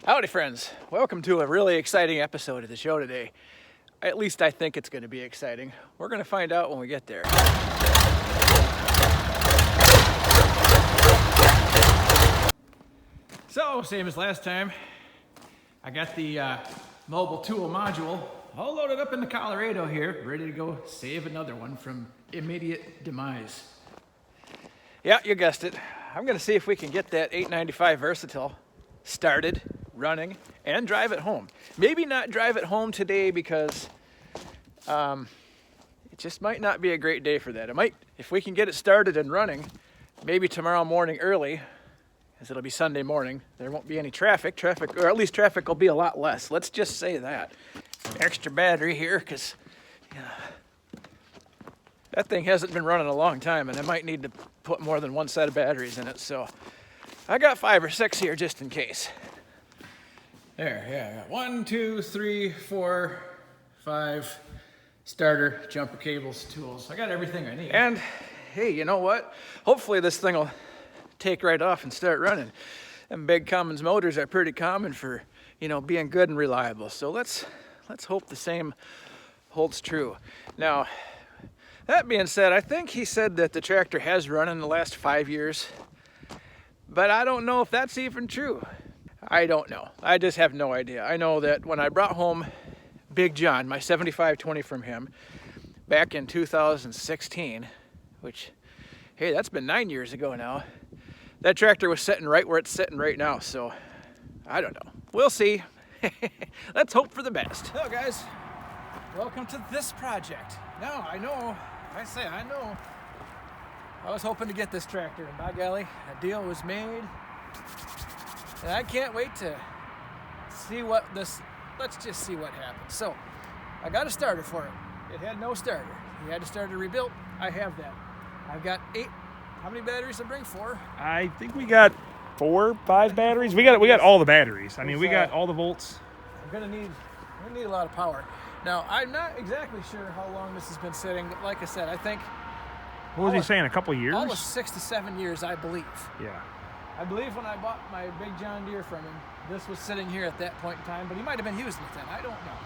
Howdy friends, welcome to a really exciting episode of the show today. At least I think it's going to be exciting. We're going to find out when we get there. So, same as last time, I got the mobile tool module all loaded up in the Colorado here, ready to go save another one from immediate demise. Yeah, you guessed it. I'm going to see if we can get that 895 Versatile started, running, and drive it home. Maybe not drive it home today because it just might not be a great day for that. It might, if we can get it started and running, maybe tomorrow morning early, as it'll be Sunday morning, there won't be any traffic, or at least traffic will be a lot less. Let's just say that. Extra battery here, because that thing hasn't been running a long time, and I might need to put more than one set of batteries in it, so I got 5 or 6 here just in case. There, yeah, I got 1, 2, 3, 4, 5 starter, jumper cables, tools. I got everything I need. And hey, you know what? Hopefully this thing will take right off and start running. And big Cummins motors are pretty common for, being good and reliable. So let's hope the same holds true. Now, that being said, I think he said that the tractor has run in the last 5 years, but I don't know if that's even true. I don't know. I just have no idea. I know that when I brought home Big John, my 7520 from him, back in 2016, which, hey, that's been 9 years ago now, that tractor was sitting right where it's sitting right now, so I don't know. We'll see. Let's hope for the best. Hello, guys. Welcome to this project. Now, I know, I was hoping to get this tractor, and by golly, a deal was made. And I can't wait to see let's just see what happens. So, I got a starter for it. It had no starter. He had a starter rebuilt. I have that. I've got 8. How many batteries to bring? 4? I think we got 4, 5 batteries. We got all the batteries. I mean, we got all the volts. We're gonna need a lot of power. Now, I'm not exactly sure how long this has been sitting, but like I said, I think. What was he saying? A couple years? Almost 6 to 7 years, I believe. Yeah. I believe when I bought my Big John Deere from him, this was sitting here at that point in time, but he might have been using it then. I don't know.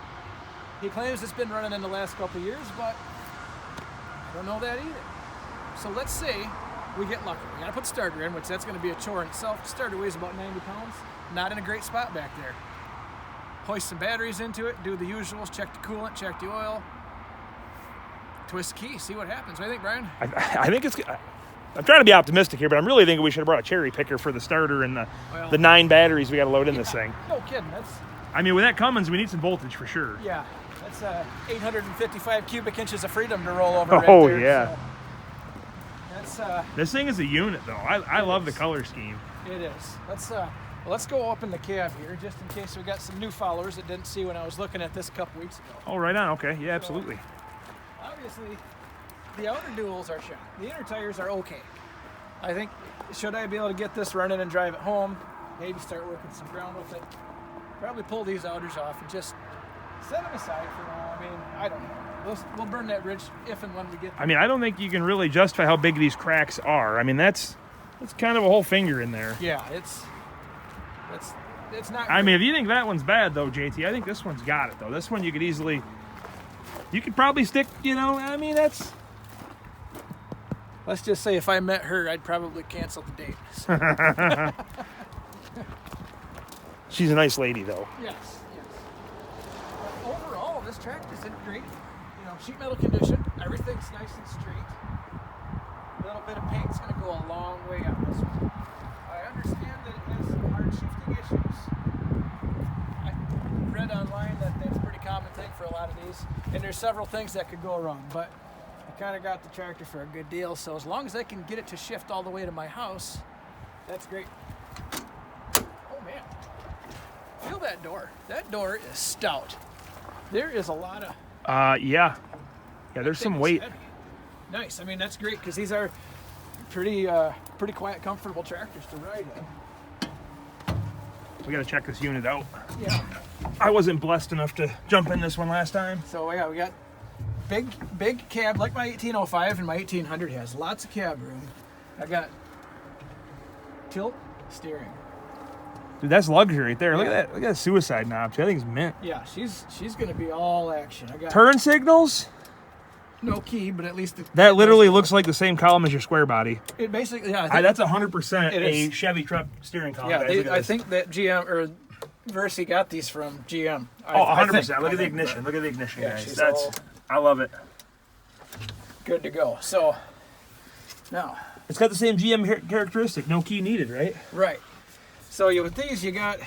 He claims it's been running in the last couple of years, but I don't know that either. So let's say we get lucky. We gotta put the starter in, which that's gonna be a chore in itself. The starter weighs about 90 pounds. Not in a great spot back there. Hoist some batteries into it, do the usuals, check the coolant, check the oil, twist the key, see what happens. What do you think, Brian? I think I'm trying to be optimistic here, but I'm really thinking we should have brought a cherry picker for the starter and the 9 batteries we got to load in this thing. No kidding. I mean, with that Cummins, we need some voltage for sure. Yeah, that's 855 cubic inches of freedom to roll over. Oh, right there, yeah. So this thing is a unit, though. I love the color scheme. It is. Let's go up in the cab here, just in case we got some new followers that didn't see when I was looking at this a couple weeks ago. Oh, right on. Okay. Yeah, absolutely. So, obviously, the outer duals are shot. The inner tires are okay. I think, should I be able to get this running and drive it home, maybe start working some ground with it, probably pull these outers off and just set them aside for now. I mean, I don't know. We'll burn that bridge if and when we get there. I mean, I don't think you can really justify how big these cracks are. I mean, that's kind of a whole finger in there. Yeah, it's not. I mean, if you think that one's bad, though, JT, I think this one's got it, though. This one you could probably stick, I mean, that's. Let's just say if I met her, I'd probably cancel the date. So. She's a nice lady, though. Yes. But overall, this tractor's in great, sheet metal condition. Everything's nice and straight. A little bit of paint's going to go a long way on this one. I understand that it has some hard shifting issues. I read online that that's a pretty common thing for a lot of these, and there's several things that could go wrong, but I kind of got the tractor for a good deal, so as long as I can get it to shift all the way to my house, that's great. Oh man, feel that door. That door is stout. There is a lot of... Yeah, there's some weight. Heavy. Nice. I mean, that's great because these are pretty quiet, comfortable tractors to ride in. We got to check this unit out. Yeah. I wasn't blessed enough to jump in this one last time. So yeah, we got big cab like my 1805 and my 1800 has. Lots of cab room. I got tilt steering. Dude, that's luxury right there. Look at that. Look at that suicide knob. That thing's mint. Yeah, she's gonna be all action. I got Turn signals? no key, but at least That literally looks like the same column as your square body. it basically. Yeah, I think, That's 100% It a is. Chevy truck steering column. yeah. guys. Look at I this. think that GM or Versi got these from GM. Oh, I 100%. think. Look at the ignition. Look at the ignition, Yeah, guys. she's That's all- I love it. Good to go. So now, It's got the same GM characteristic. No key needed, right? right. So with these, you got,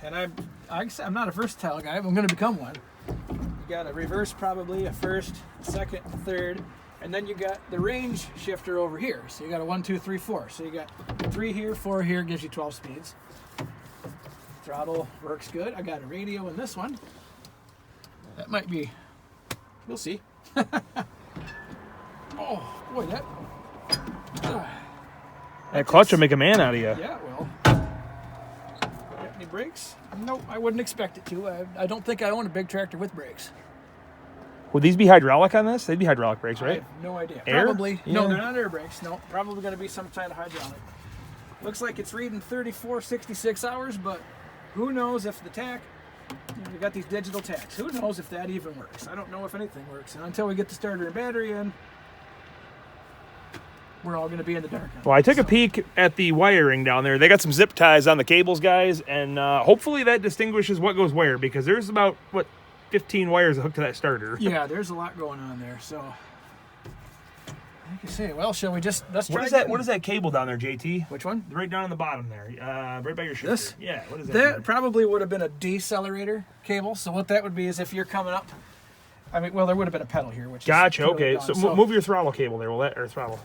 and I'm not a versatile guy, but I'm going to become one. You got a reverse, probably a first, second, third, and then you got the range shifter over here. So you got a 1, 2, 3, 4. So you got 3 here, 4 here, gives you 12 speeds. Throttle works good. I got a radio in this one. That might be, we'll see. Oh boy, that. That clutch will make a man out of you. Yeah, well. Got any brakes? Nope, I wouldn't expect it to. I don't think I own a big tractor with brakes. Would these be hydraulic on this? They'd be hydraulic brakes, I right? have no idea. Air? Probably. Yeah. No, they're not air brakes. No, probably going to be some kind of hydraulic. Looks like it's reading 34, 66 hours, but who knows if the tach, we got these digital tachs. Who knows if that even works? I don't know if anything works. And until we get the starter and battery in, we're all going to be in the dark. Well, I took a peek at the wiring down there. They got some zip ties on the cables, guys, and hopefully that distinguishes what goes where, because there's about, 15 wires hooked to that starter. Yeah, there's a lot going on there. So, like you say, well, shall we just let's try? What is that cable down there, JT? Which one? Right down on the bottom there, right by your shifter. This? Yeah. What is that? That probably would have been a decelerator cable. So what that would be is if you're coming up. I mean, well, there would have been a pedal here, which Gotcha. is Okay. gone. So move your throttle cable there. Will that or throttle?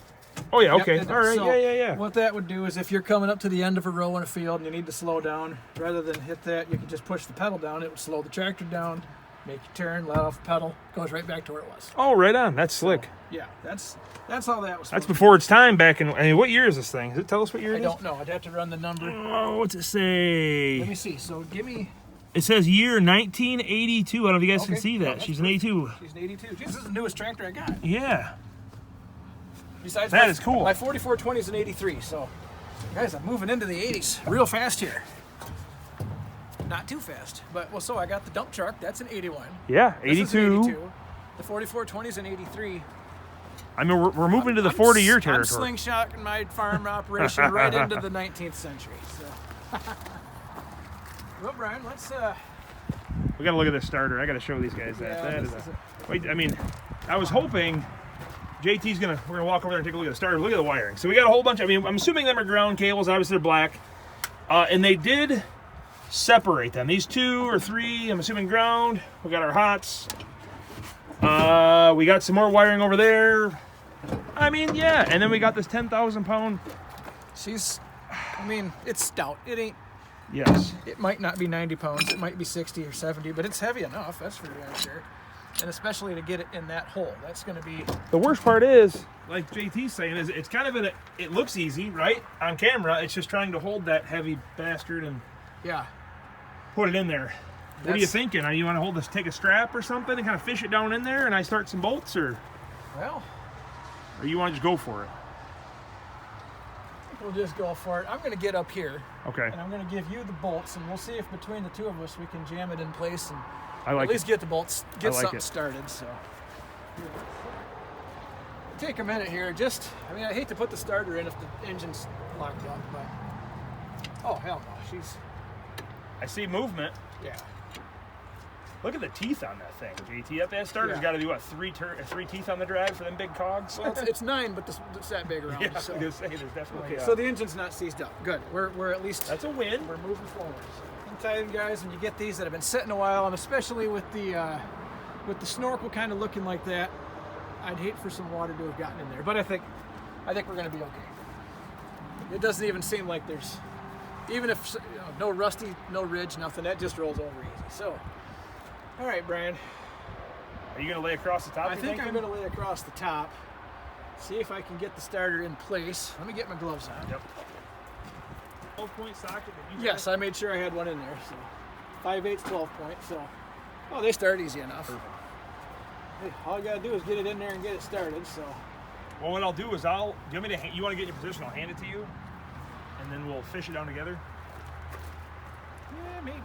Oh yeah. Okay. Yep, All right. so Yeah. What that would do is if you're coming up to the end of a row in a field and you need to slow down, rather than hit that, you can just push the pedal down. It would slow the tractor down, make you turn, let off the pedal, goes right back to where it was. Oh, right on. That's slick. Yeah, that's all that was. That's before its time back in. I mean, what year is this thing? Does it tell us what year I it is? don't know. I'd have to run the number. Oh, what's it say? Let me see. So give me. It says year 1982. I don't know if you guys can Okay. see No, that. that's She's an 82. She's an 82. This is the newest tractor I got. Yeah. Besides, That is cool. My 4420 is an 83. So, guys, I'm moving into the 80s real fast here. Not too fast, but well. So I got the dump truck. That's an 81. Yeah. This is an 82. 82. The 4420 is an 83. I mean, we're moving to the 40-year I'm territory. slingshotting my farm operation right into the 19th century. So. Well, Brian, let's. We got to look at this starter. I got to show these guys that. Yeah, That this is is a. Wait, I mean, I was hoping we're gonna walk over there and take a look at the starter. Look at the wiring. So we got a whole bunch. I mean, I'm assuming them are ground cables. Obviously, they're black, and they did separate them. These 2 or 3. I'm assuming ground. We got our hots. We got some more wiring over there. I mean, yeah. And then we got this 10,000 pound. I mean, it's stout. It ain't. Yes. It might not be 90 pounds. It might be 60 or 70, but it's heavy enough. That's for damn sure. And especially to get it in that hole, that's going to be. The worst part is, like JT's saying, is it's kind of it looks easy, right? On camera, it's just trying to hold that heavy bastard and Yeah. put it in there. What are you thinking? You want to hold this, take a strap or something and kind of fish it down in there and I start some bolts, or Well, you want to just go for it? we'll just go for it. I'm going to get up here. Okay. And I'm going to give you the bolts, and we'll see if between the two of us we can jam it in place and I like at least it. get the bolts, get like something it. started. So take a minute here. I hate to put the starter in if the engine's locked up, but oh hell no, I see movement. yeah. Look at the teeth on that thing, JT. That starter's Yeah. got to do what, three teeth on the drive for them big cogs? Well, it's 9, but it's that big around. Yeah, I was so. gonna say there's definitely. Okay, so the engine's not seized up. Good. We're at least That's a win. we're moving forward. So, hang tight, guys, when you get these that have been sitting a while, and especially with the snorkel kind of looking like that, I'd hate for some water to have gotten in there. But I think we're going to be okay. It doesn't even seem like there's, even if no rusty, no ridge, nothing. That just rolls over easy. So, all right, Brian. Are you gonna lay across the top? I think I'm going to lay across the top. See if I can get the starter in place. Let me get my gloves on. Yep. 12-point socket. Yes, I made sure I had one in there. So 5/8, 12-point. So, oh, they start easy enough. Perfect. Hey, all you gotta do is get it in there and get it started. So, Well, what I'll do is do you want me to? You want to get in your position? I'll hand it to you, and then we'll fish it down together. Yeah, maybe.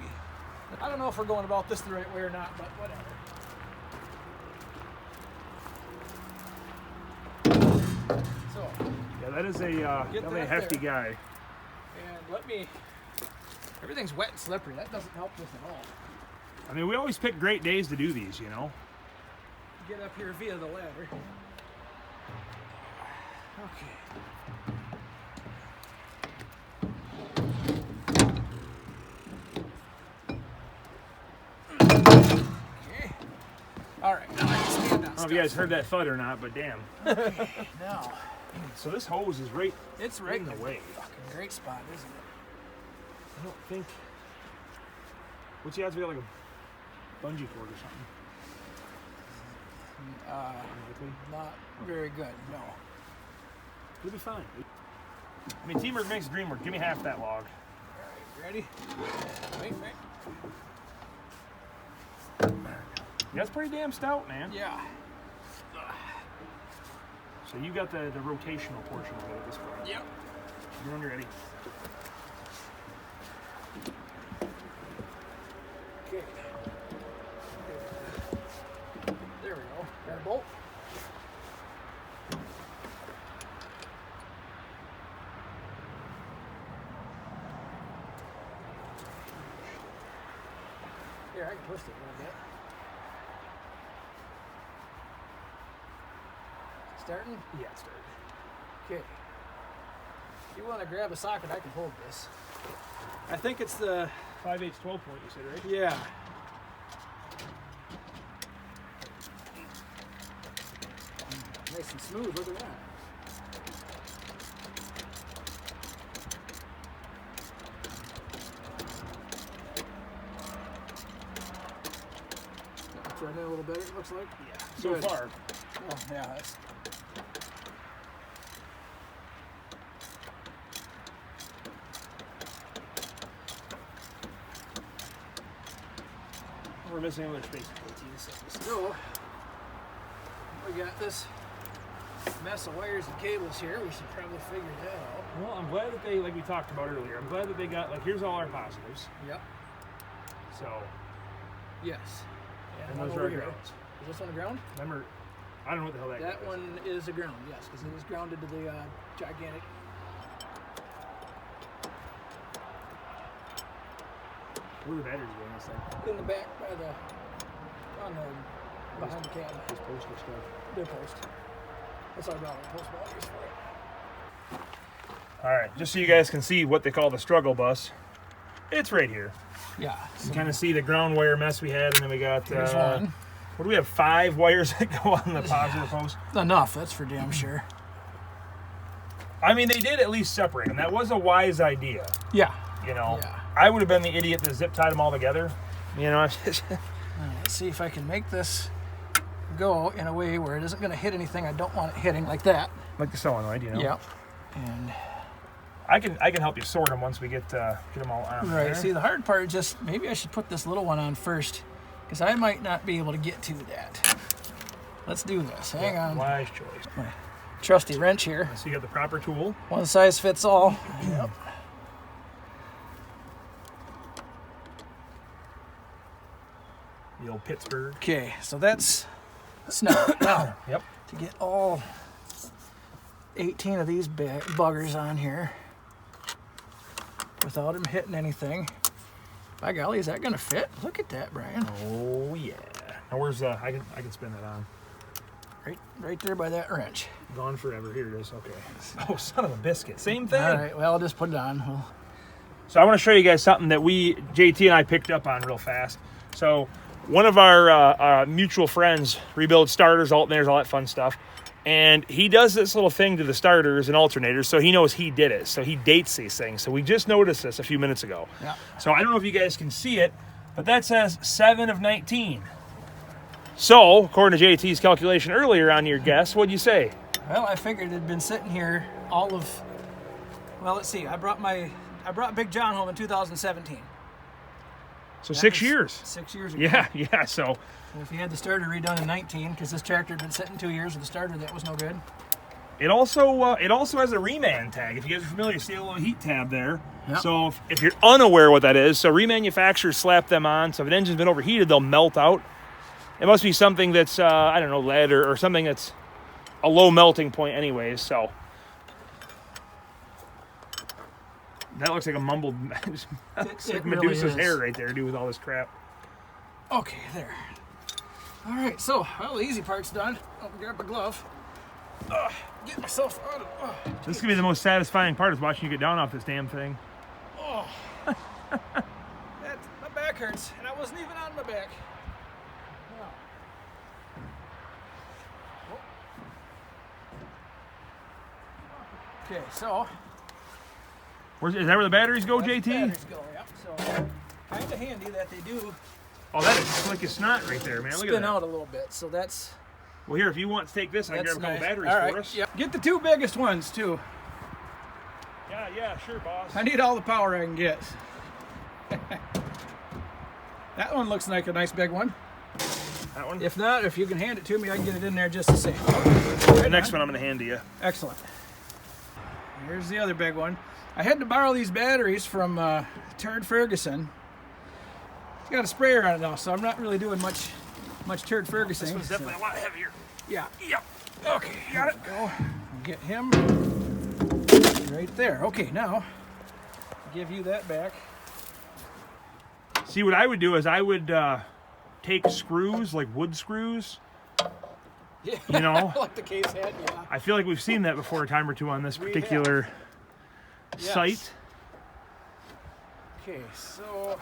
I don't know if we're going about this the right way or not, but whatever. So, Yeah, that is a hefty guy. And let me. Everything's wet and slippery. That doesn't help this at all. I mean, we always pick great days to do these, you know. Get up here via the ladder. Okay. Okay. All right. Now I can stand on I don't know if you guys heard that thud or not, but damn. Okay. Now. So this hose is right. It's right in the way. Fucking great spot, isn't it? I don't think. What's the odds we got like a bungee cord or something? Unlikely. Not very good. No. We'll be fine. I mean, teamwork makes the dream work. Give me half that log. All right. Ready? Wait. That's pretty damn stout, man. Yeah. So you got the rotational portion of it at this point. Yep. You're when you're ready. Okay. There we go. Got a bolt. Here, I can twist it a little bit. Starting? Yeah, it's started. Okay. If you want to grab a socket, I can hold this. I think it's the 5/8 12 point, you said, right? yeah. Nice and smooth, look at that. That's right in a little better, it looks like. Yeah. So Good. far. Oh, yeah, that's We're missing another space. so. We got this mess of wires and cables here. We should probably figure that out. Well, I'm glad that they, like we talked about earlier, I'm glad that they got, like, here's all our positives. Yep. So, Yes. and one those are over our here. grounds. Is this one a ground? Remember, I don't know what the hell that That is. one is a ground, yes, because it is grounded to the gigantic. Where are the batteries going this thing? In the back by the, on the, behind the cab. This poster stuff. The post. That's all I brought, post batteries for it. All right, just so you guys can see what they call the struggle bus, it's right here. Yeah. You kind of see the ground wire mess we had, and then we got, Here's one. what do we have, 5 wires that go on the positive post? Enough, that's for damn sure. I mean, they did at least separate them. That was a wise idea, Yeah. you know. Yeah. I would have been the idiot that zip tied them all together, you know. All right, let's see if I can make this go in a way where it isn't going to hit anything I don't want it hitting, like that. Like the solenoid, you know. Yep. And I can help you sort them once we get them all on. right. there. See, the hard part is just maybe I should put this little one on first, because I might not be able to get to that. Let's do this. Hang on. Wise choice. My trusty wrench here. So you got the proper tool. One size fits all. Yep. The old Pittsburgh. Okay, so that's snug. Now, Yep. to get all 18 of these buggers on here without them hitting anything. By golly, is that gonna fit? Look at that, Brian. Oh yeah. Now where's I can spin that on. Right there by that wrench. Gone forever. Here it is. Okay. Oh, son of a biscuit. Same thing. All right, well, I'll just put it on. So I want to show you guys something that JT and I picked up on real fast. So one of our mutual friends rebuilds starters, alternators, all that fun stuff. And he does this little thing to the starters and alternators, so he knows he did it. So he dates these things. So we just noticed this a few minutes ago. Yeah. So I don't know if you guys can see it, but that says 7 of 19. So, according to JT's calculation earlier on your guess, what'd you say? Well, I figured it had been sitting here all of. Well, let's see. I brought Big John home in 2017. So That 6 was years. 6 years ago. Yeah. So If you had the starter redone in 19, because this tractor had been sitting 2 years with a starter that was no good. It also has a reman tag. If you guys are familiar, you see a little heat tab there. Yep. So if you're unaware what that is, so remanufacturers slap them on. So if an engine's been overheated, they'll melt out. It must be something that's I don't know, lead or something that's a low melting point, anyways. So that looks like a mumbled. That looks like Medusa's really hair right there, dude, with all this crap. Okay, there. All right, so well, the easy part's done. I'll grab a glove. Get myself out of. This is gonna be the most satisfying part, is watching you get down off this damn thing. Oh, my back hurts, and I wasn't even on my back. Okay, so. Is that where the batteries go, that's JT? the batteries go, yep. So, kind of handy that they do Oh, that is slick as snot right there, man. Look at spin that. out a little bit. So that's. Well, here, if you want to take this, I can grab a couple batteries all right. for us. Yep. Get the two biggest ones too. Yeah, sure, boss. I need all the power I can get. That one looks like a nice big one. That one? If not, if you can hand it to me, I can get it in there just the same. The next one I'm going to hand to you. Excellent. Here's the other big one. I had to borrow these batteries from Turd Ferguson. It's got a sprayer on it now, so I'm not really doing much Turd Ferguson. This one's definitely a lot heavier. Yeah. Yep. Okay, got it. Go. Get him right there. Okay, now give you that back. See, what I would do is I would take screws, like wood screws. Yeah. You know? Like the case head, yeah. I feel like we've seen that before a time or two on this particular site. Okay, so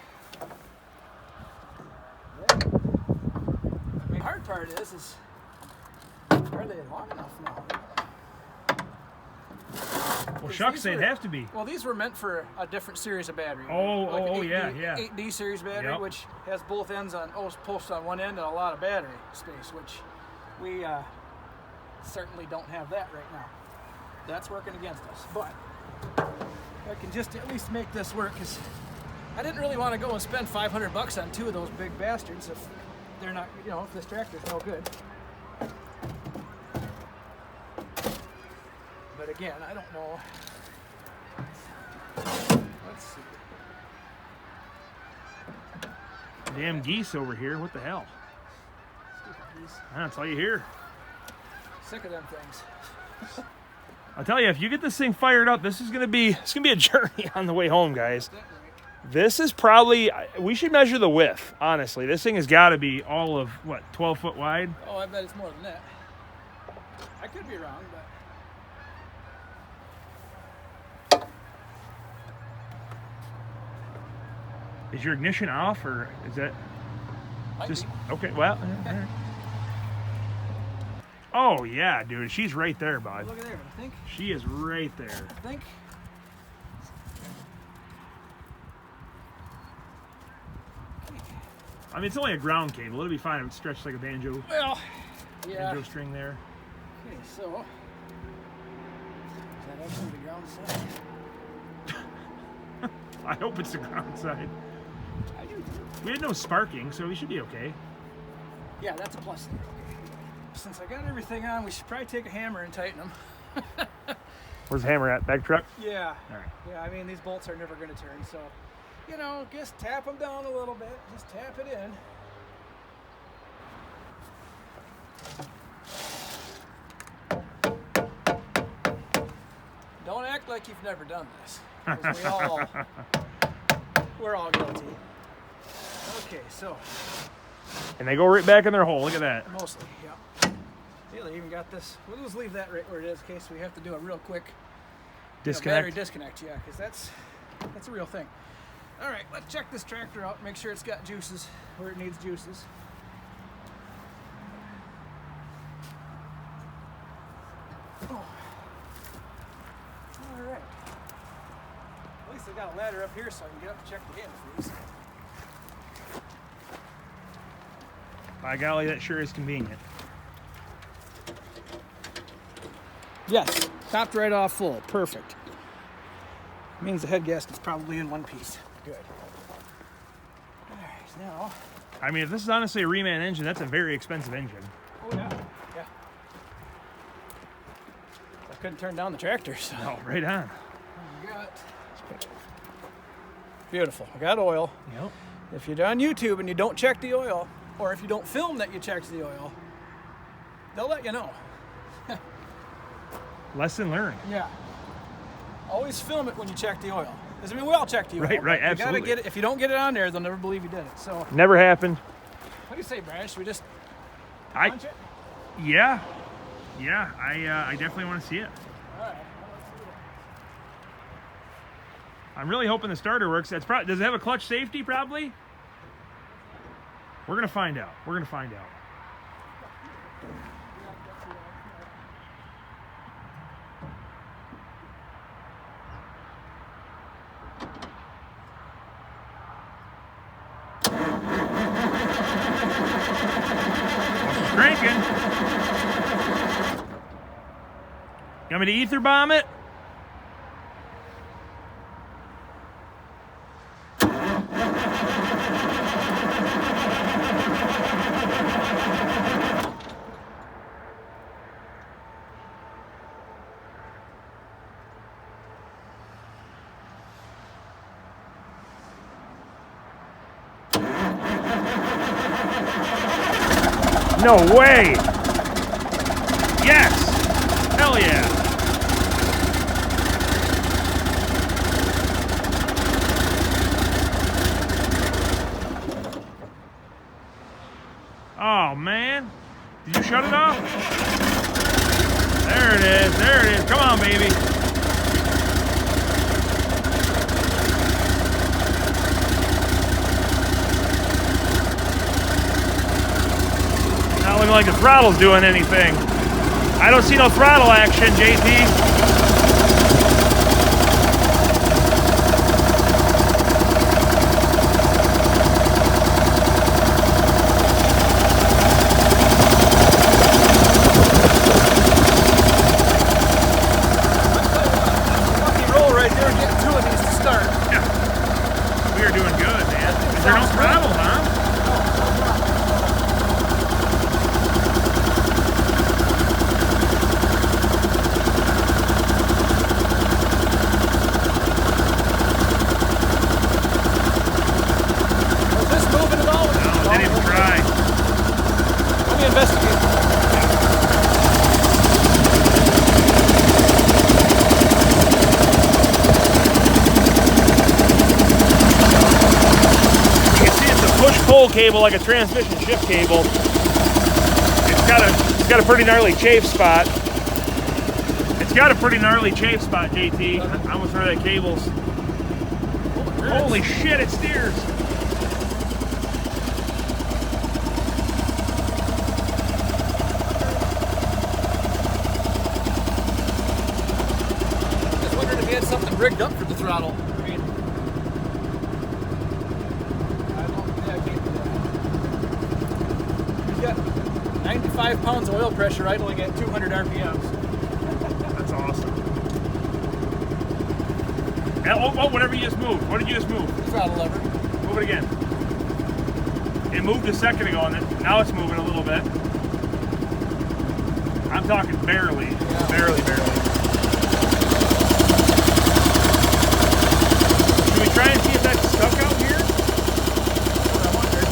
the hard part is are they long enough now? Well, shucks, they'd have to be. Well, these were meant for a different series of battery. Oh, yeah. 8D series battery, Yep. which has both ends on posts on one end and a lot of battery space, which we certainly don't have that right now. That's working against us, but I can just at least make this work, because I didn't really want to go and spend $500 on two of those big bastards if they're not, if this tractor's no good. But again, I don't know. Let's see. Damn geese over here. What the hell? Stupid geese. That's all you hear. Sick of them things. I'll tell you, if you get this thing fired up, it's gonna be a journey on the way home, guys. Is that right? This is probably, we should measure the width, honestly. This thing has got to be all of, what, 12 foot wide? Oh, I bet it's more than that. I could be wrong, but. Is your ignition off, or is that Might just, be. okay, well. All right. Oh, yeah, dude, she's right there, bud. Look at there, I think. She is right there. I think. I mean, it's only a ground cable. It'll be fine if it's stretched like a banjo, Well, yeah. banjo string there. Okay, so. Is that actually the ground side? I hope it's the ground side. I do too. We had no sparking, so we should be okay. Yeah, that's a plus there. Okay. Since I got everything on, we should probably take a hammer and tighten them. Where's the hammer at? Back truck? Yeah. All right. Yeah, I mean, these bolts are never going to turn, so, just tap them down a little bit. Just tap it in. Don't act like you've never done this, 'cause we're all guilty. Okay, so, And they go right back in their hole. Look at that. mostly, yeah. Yeah, they even got this. We'll just leave that right where it is in case we have to do a real quick battery Disconnect. disconnect, yeah, because that's a real thing. All right, let's check this tractor out, make sure it's got juices where it needs juices. Oh. All right. At least I got a ladder up here so I can get up and check the antifreeze. By golly, that sure is convenient. Yes, topped right off full, perfect. Means the head gasket's probably in one piece. Good. All right, now. I mean, if this is honestly a reman engine, that's a very expensive engine. Oh yeah, yeah. couldn't turn down the tractor. So. Oh, right on. Beautiful. I got oil. Yep. If you're on YouTube and you don't check the oil, or if you don't film that you checked the oil, they'll let you know. Lesson learned. Yeah. Always film it when you check the oil. Because I mean, we all check the oil. Right, absolutely. You gotta get it. If you don't get it on there, they'll never believe you did it. So. Never happened. What do you say, Brian? Should we just punch it? Yeah. Yeah, I definitely want to see it. All right. I'm really hoping the starter works. Does it have a clutch safety? Probably. We're gonna find out. It's cranking. You want me to ether bomb it? No way! Yes! Hell yeah! Oh man! Did you shut it off? There it is, there it is. Come on, baby. Not looking like the throttle's doing anything. I don't see no throttle action, JT. Lucky roll right there, getting two of these to start. Yeah. We are doing good, man. Is there no throttle, huh? Cable like a transmission shift cable. It's got a pretty gnarly chafe spot. It's got a pretty gnarly chafe spot, JT. I almost heard that cable's. Holy shit, it steers. Just wondering if he had something rigged up for the throttle. I mean, he's got 95 pounds of oil pressure idling at 200 RPMs. That's awesome. Oh, whatever you just moved. What did you just move? Throttle lever. Move it again. It moved a second ago, and now it's moving a little bit. I'm talking barely. Yeah. Barely. Should we try and see if that's stuck out here? That's what I wondered.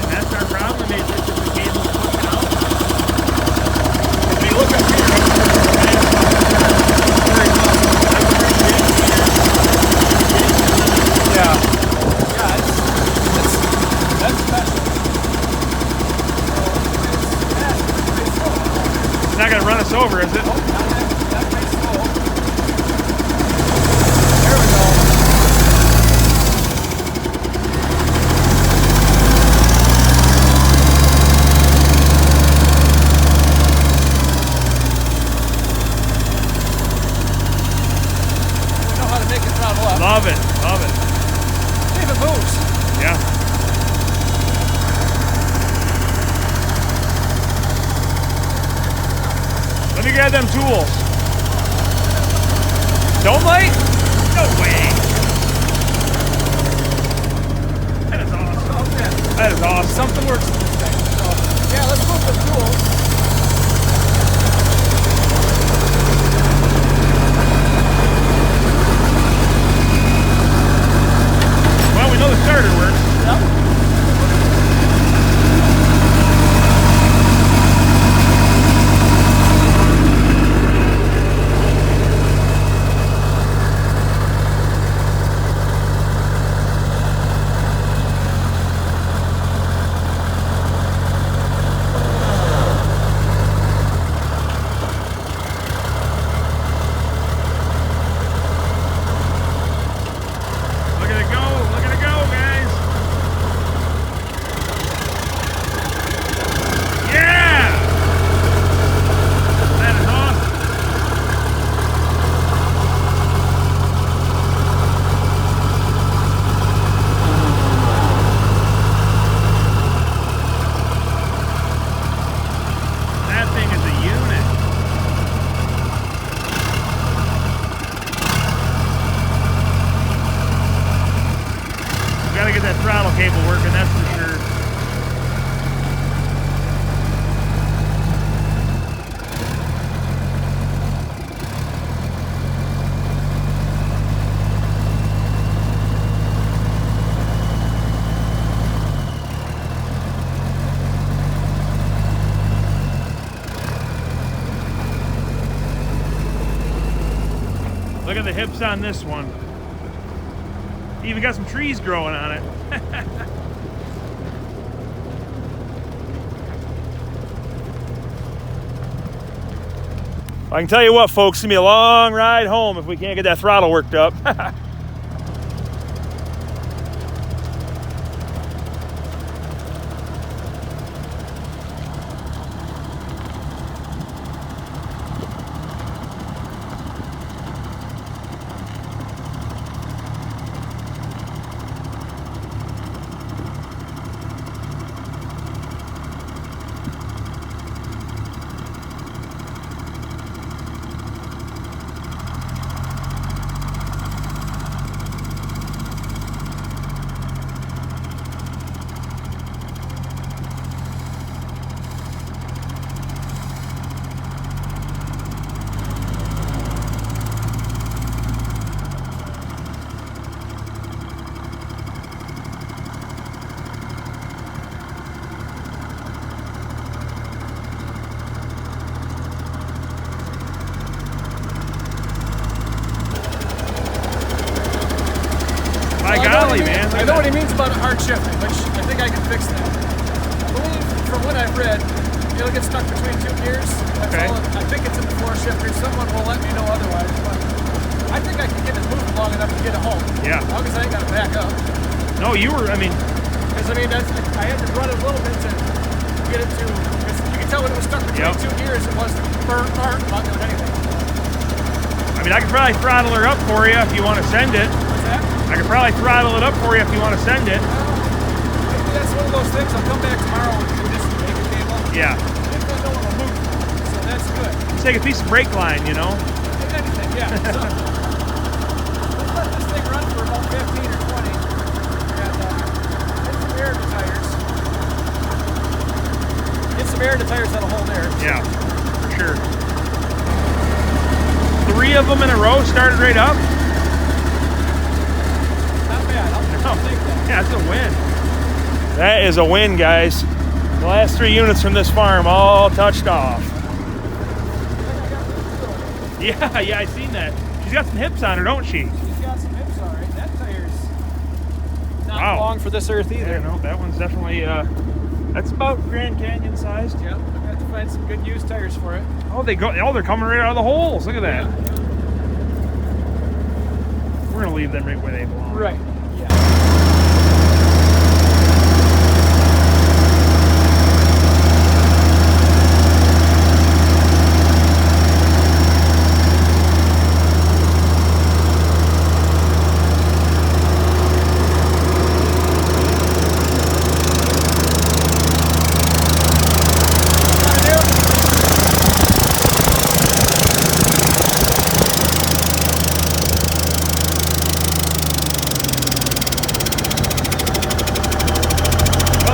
And that's our problem, is it's just the cable's pushing out. If you look up here, that's special. It's not going to run us over, is it? Not very slow. There we go. We know how to make it throttle up. Love it. See if it moves. Yeah. Let me grab them tools. Don't light? No way. That is awesome. Okay. That is awesome. Something works with this thing. So, yeah, let's move the tools. hips on this one. Even got some trees growing on it. I can tell you what, folks, it's gonna be a long ride home if we can't get that throttle worked up. My golly, man. I know what he means about hard shifting, which I think I can fix that. I believe, from what I've read, it'll get stuck between two gears. Okay. I think it's in the 4-shifter. Someone will let me know otherwise, but I think I can get it moving long enough to get it home. Yeah. As long as I ain't got to back up. No, you were, I mean... Because, I had to run it a little bit to get it to... Because you can tell when it was stuck between two gears, it was burnt, not doing anything. I mean, I could probably throttle her up for you if you want to send it. What's that? I could probably throttle it up for you if you want to send it. Maybe that's one of those things. I'll come back tomorrow and just make a cable. Yeah. If I don't want to move, so that's good. Just take a piece of brake line, you know? Anything, yeah. So, let's let this thing run for about 15 or 20. And get some air in the tires. Get some air in the tires that'll hold air. Yeah, for sure. 3 of them in a row started right up. Not bad. I'll take that. Yeah, that's a win. That is a win, guys. The last 3 units from this farm all touched off. Yeah, I seen that. She's got some hips on her, don't she? She's got some hips all right. That tire's not long for this earth either. Yeah, no, that one's definitely, that's about Grand Canyon sized. Yep, I have to find some good used tires for it. Oh, they're coming right out of the holes. Look at that. Yeah. We're gonna leave them right where they belong. Right. Yeah.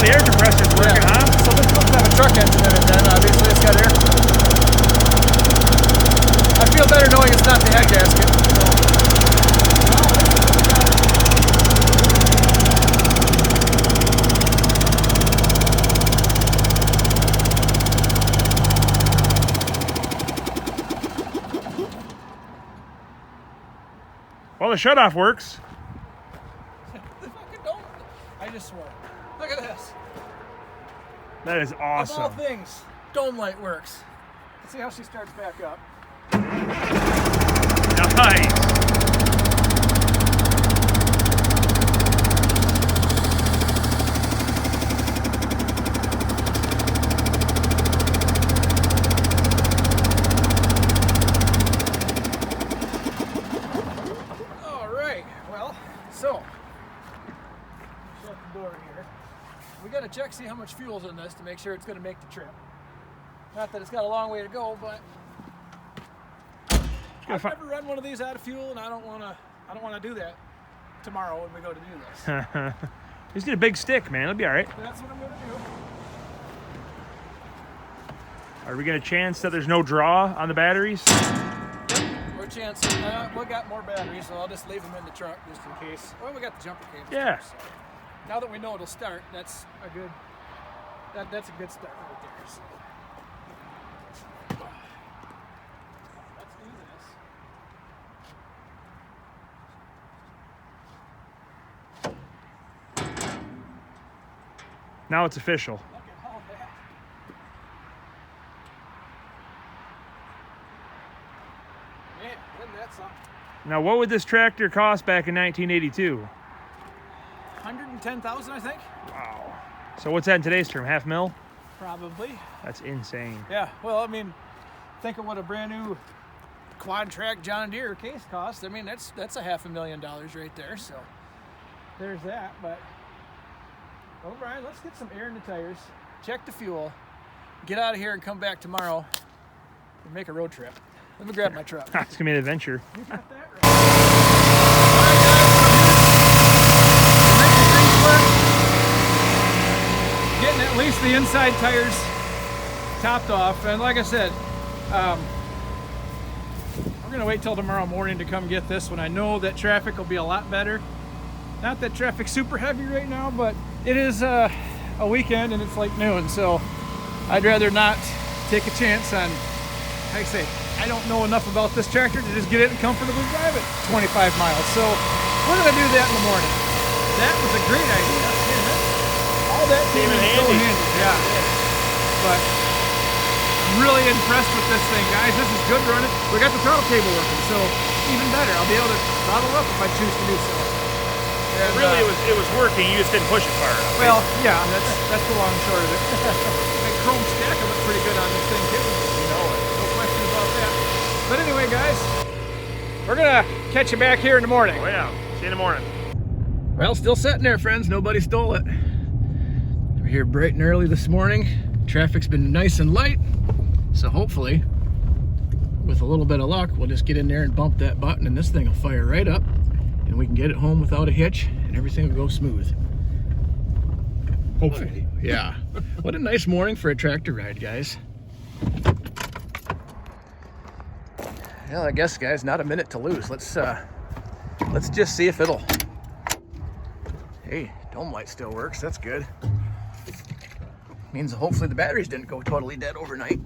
The air compressor's working, huh? So this doesn't have a truck engine in it then, obviously it's got air. I feel better knowing it's not the head gasket. Well, the shutoff works. The fucking dome. I just swore. Look at this. That is awesome. Of all things, dome light works. Let's see how she starts back up. Nice. All right. Well, so shut the door here. We got to check, see how much fuel's in this to make sure it's going to make the trip. Not that it's got a long way to go, but I've never run one of these out of fuel, and I don't want to do that tomorrow when we go to do this. Just get a big stick, man. It'll be all right. That's what I'm going to do. Are we gonna chance that there's no draw on the batteries? We're chancing. We got more batteries, so I'll just leave them in the truck just in case. Well, we got the jumper cable. Yeah. So now that we know it'll start, that's a good. That's a good start right there. So. Let's do this. Now it's official. Look at all that. Man, isn't that something? Now, what would this tractor cost back in 1982? 110,000, I think. Wow. So what's that in today's term? Half mil? Probably. That's insane. Yeah. Well, I mean, think of what a brand new quad track John Deere case costs. I mean, that's $500,000 right there. So there's that. But well, Brian, let's get some air in the tires, check the fuel, get out of here, and come back tomorrow and make a road trip. Let me grab my truck. It's gonna be an adventure. You got that right. All right, guys, getting at least the inside tires topped off, and like I said, we're gonna wait till tomorrow morning to come get this when I know that traffic will be a lot better. Not that traffic's super heavy right now, but it is a weekend and it's like noon, so I'd rather not take a chance on, like I say, I don't know enough about this tractor to just get it and comfortably drive it 25 miles. So we're gonna do that in the morning. That was a great idea. All that came in so handy. Yeah. But I'm really impressed with this thing, guys. This is good running. We got the throttle cable working, so even better. I'll be able to throttle up if I choose to do so. And, Really, it was working. You just didn't push it far enough. Well, yeah, that's the long and short of it. That chrome stacker looks pretty good on this thing too. You know it. No question about that. But anyway, guys, we're gonna catch you back here in the morning. Oh yeah, see you in the morning. Well, still sitting there, friends. Nobody stole it. We're here bright and early this morning. Traffic's been nice and light, so hopefully, with a little bit of luck, we'll just get in there and bump that button, and this thing will fire right up, and we can get it home without a hitch, and everything will go smooth. Hopefully. Yeah. What a nice morning for a tractor ride, guys. Well, I guess, guys, not a minute to lose. Let's just see if it'll. Hey, dome light still works. That's good. Means hopefully the batteries didn't go totally dead overnight.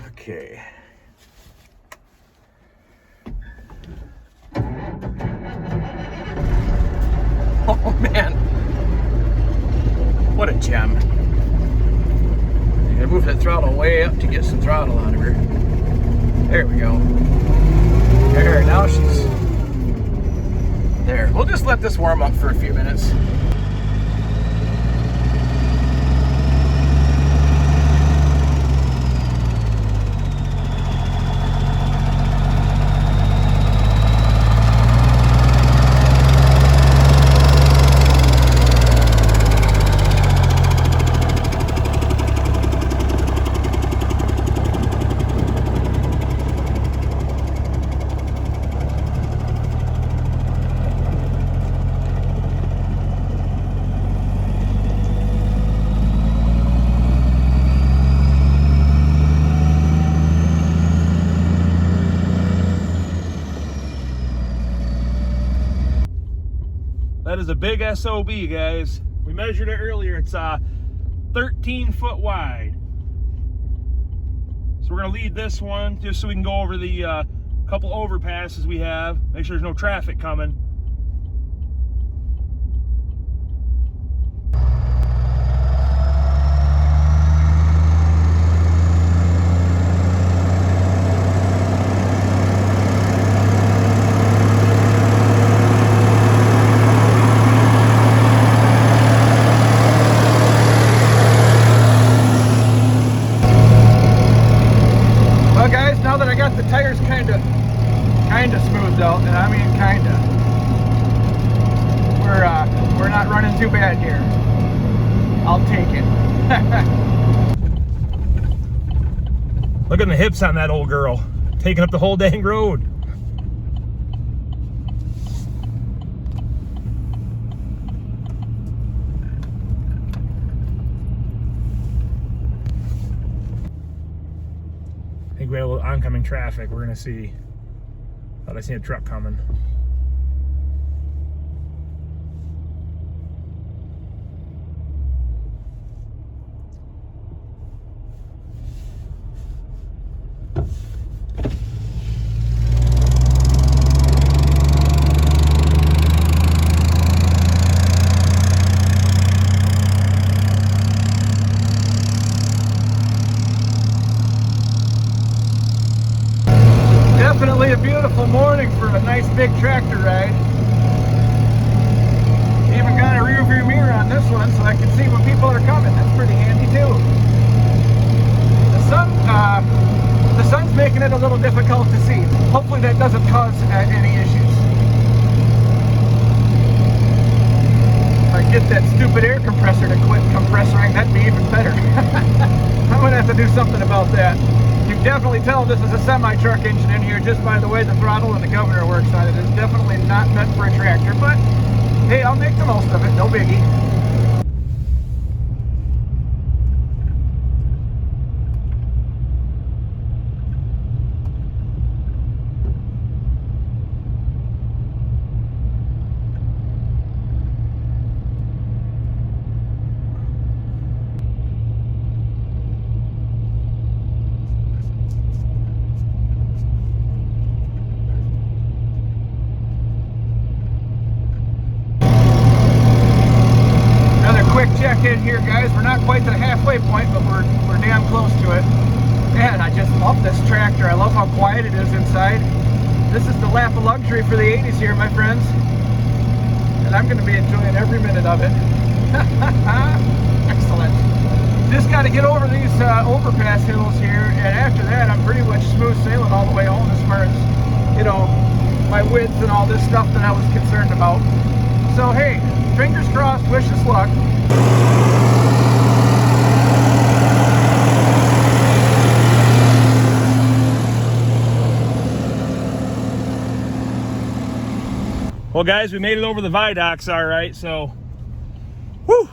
Okay. Oh man, what a gem. I moved that throttle way up to get some throttle out of her. There we go. There, now she's there. We'll just let this warm up for a few minutes. That is a big SOB, guys. We measured it earlier. It's 13 foot wide. So we're gonna lead this one just so we can go over the couple overpasses we have. Make sure there's no traffic coming. Now that I got the tires kind of smoothed out, and I mean kinda, we're not running too bad here. I'll take it. Look at the hips on that old girl, taking up the whole dang road. I think we have a little oncoming traffic. We're gonna see. Thought I seen a truck coming. big tractor ride. Even got a rear view mirror on this one so I can see when people are coming. That's pretty handy too. The sun's making it a little difficult to see. Hopefully that doesn't cause any issues. If I get that stupid air compressor to quit compressoring, that'd be even better. I'm gonna have to do something about that. You can definitely tell this is a semi-truck engine in here just by the way the throttle and the governor works on it. It's definitely not meant for a tractor, but hey, I'll make the most of it, no biggie. In here, guys, we're not quite to the halfway point, but we're damn close to it. Man, I just love this tractor. I love how quiet it is inside. This is the lap of luxury for the 80s here, my friends, and I'm going to be enjoying every minute of it. Excellent. Just got to get over these overpass hills here, and after that I'm pretty much smooth sailing all the way home as far as, you know, my width and all this stuff that I was concerned about. So hey, fingers crossed, wish us luck. Well, guys, we made it over the viaducts all right, so whew,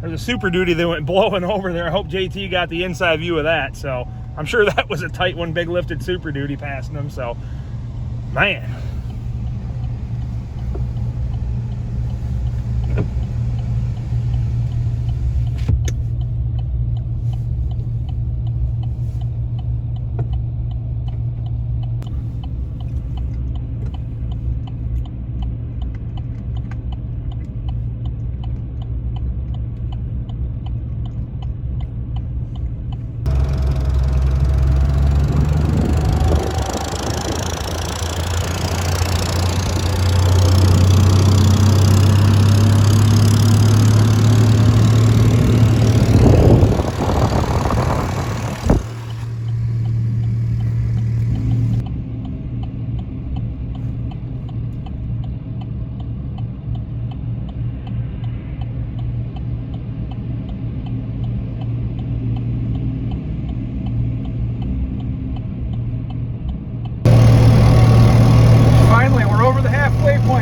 there's a Super Duty that went blowing over there. I hope JT got the inside view of that, so I'm sure that was a tight one, big lifted Super Duty passing them, so man.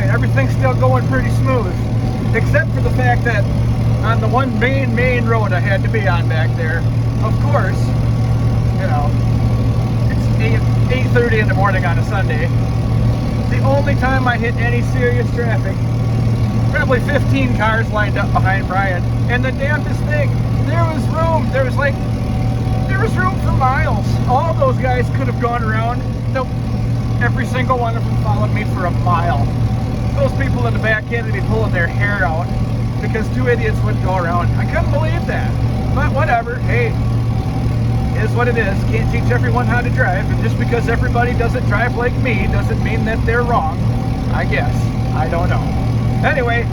Everything's still going pretty smooth, except for the fact that on the one main road I had to be on back there, of course, you know, it's 8:30 in the morning on a Sunday. The only time I hit any serious traffic, probably 15 cars lined up behind Brian, and the damnedest thing, there was room. There was room for miles. All those guys could have gone around. Nope. Every single one of them followed me for a mile. Those people in the back had to be pulling their hair out because two idiots wouldn't go around. I couldn't believe that. But whatever. Hey, it is what it is. Can't teach everyone how to drive. And just because everybody doesn't drive like me doesn't mean that they're wrong. I guess. I don't know. Anyway,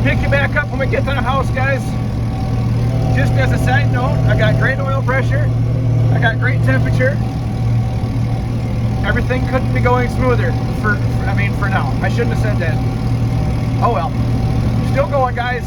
pick you back up when we get to the house, guys. Just as a side note, I got great oil pressure. I got great temperature. Everything couldn't be going smoother for now. I shouldn't have said that. Oh well. Still going, guys.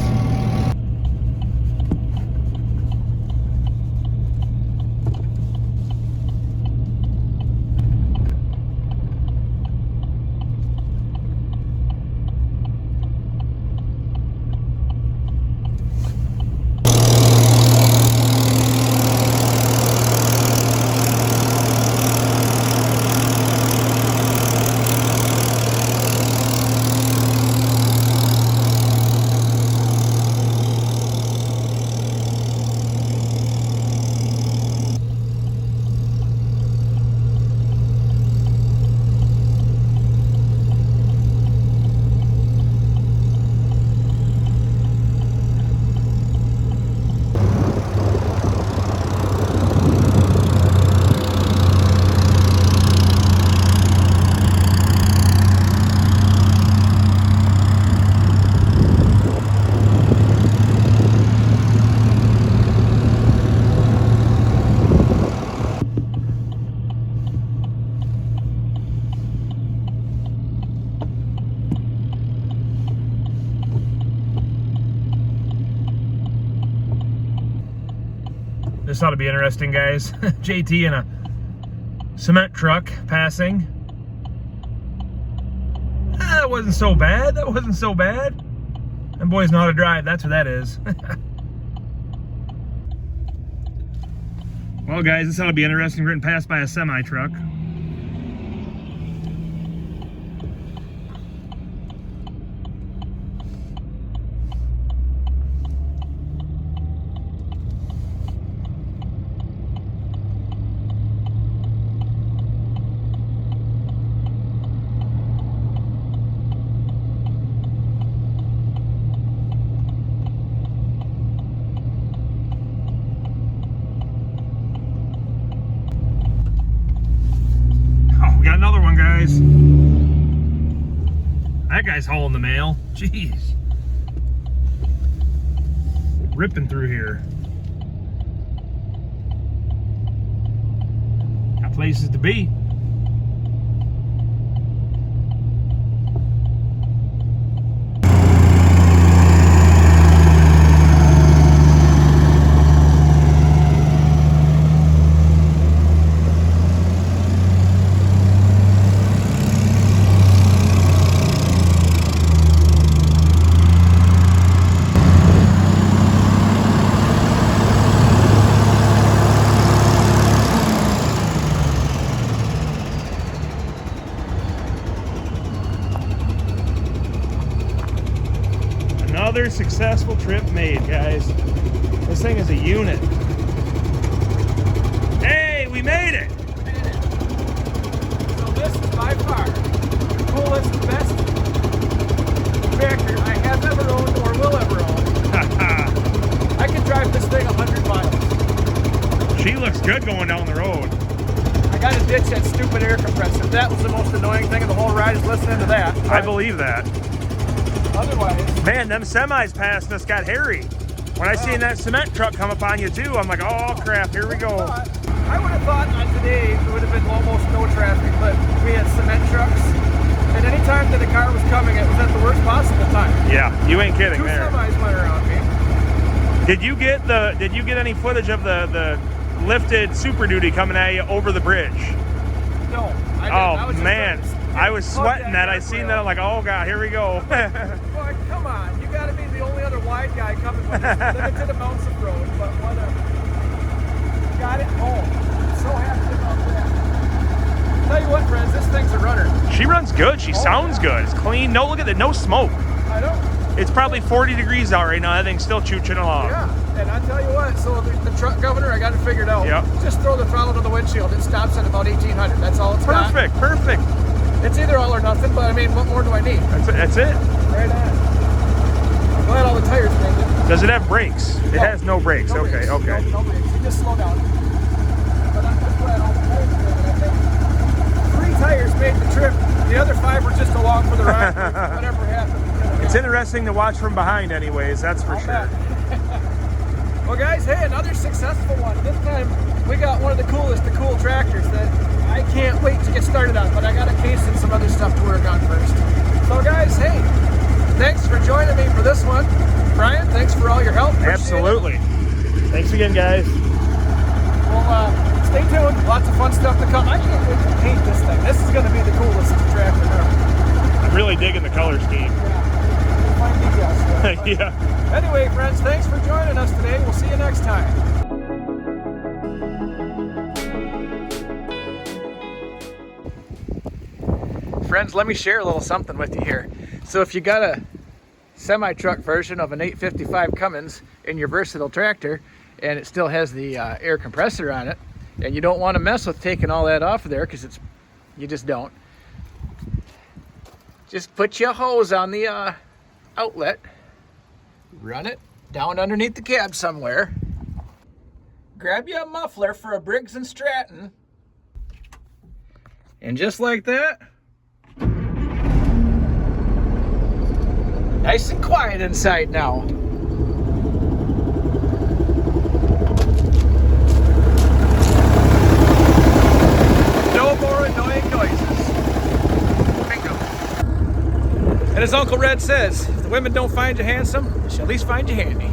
This ought to be interesting, guys. JT in a cement truck passing. That wasn't so bad. That wasn't so bad. Them boys know how to drive. That's what that is. Well, guys, this ought to be interesting. We're getting passed by a semi truck. Another one, guys. That guy's hauling the mail. Jeez. Ripping through here. Got places to be. Another successful trip made, guys. This thing is a unit. Hey, we made it! So this is by far the coolest, best tractor I have ever owned or will ever own. I can drive this thing 100 miles. She looks good going down the road. I got to ditch that stupid air compressor. That was the most annoying thing of the whole ride, is listening to that. I believe that. Otherwise, Man, them semis passing us got hairy. When I seen that cement truck come up on you too, I'm like, oh crap, here we go. I would have thought on today it would have been almost no traffic, but we had cement trucks, and any time that a car was coming, it was at the worst possible time. Yeah, you ain't kidding 2 there. semis went around me. Did you get any footage of the lifted Super Duty coming at you over the bridge? No, I didn't. Oh man, I was sweating that. I seen that. I'm like, oh god, here we go. Boy, come on, you got to be the only other wide guy coming with this limited amounts of road, but whatever. Got it home. So happy about that. Tell you what, friends, this thing's a runner. She runs good. She sounds good. It's clean. No, look at that. No smoke. I know. It's probably 40 degrees out right now. That thing's still chooching along. Yeah, and I tell you what, so the truck governor, I got it figured out. Yep. Just throw the throttle to the windshield. It stops at about 1800. That's all it's got. Perfect. It's either all or nothing, but I mean, what more do I need? That's it. Right on. I'm glad all the tires made it. Does it have brakes? It has no brakes. No Okay, brakes. okay. No brakes. You just slow down. But I'm just glad all the tires made it. I think 3 tires made the trip. The other 5 were just along for the ride. Whatever happened. It's interesting to watch from behind anyways, that's for sure. Well guys, hey, another successful one. This time we got one of the cool tractors that I can't wait to get started on, but I got a case and some other stuff to work on first. So guys, hey, thanks for joining me for this one. Brian, thanks for all your help. Absolutely. Thanks again, guys. Well, stay tuned. Lots of fun stuff to come. I can't wait to paint this thing. This is going to be the coolest tractor ever. I'm really digging the color scheme. Fine details. Yeah. Anyway, friends, thanks for joining us today. We'll see you next time. Friends, let me share a little something with you here. So if you got a semi-truck version of an 855 Cummins in your versatile tractor, and it still has the air compressor on it, and you don't want to mess with taking all that off of there, because you just don't. Just put your hose on the outlet, run it down underneath the cab somewhere, grab you a muffler for a Briggs & Stratton, and just like that, nice and quiet inside now. No more annoying noises. Bingo. And as Uncle Red says, if the women don't find you handsome, she'll at least find you handy.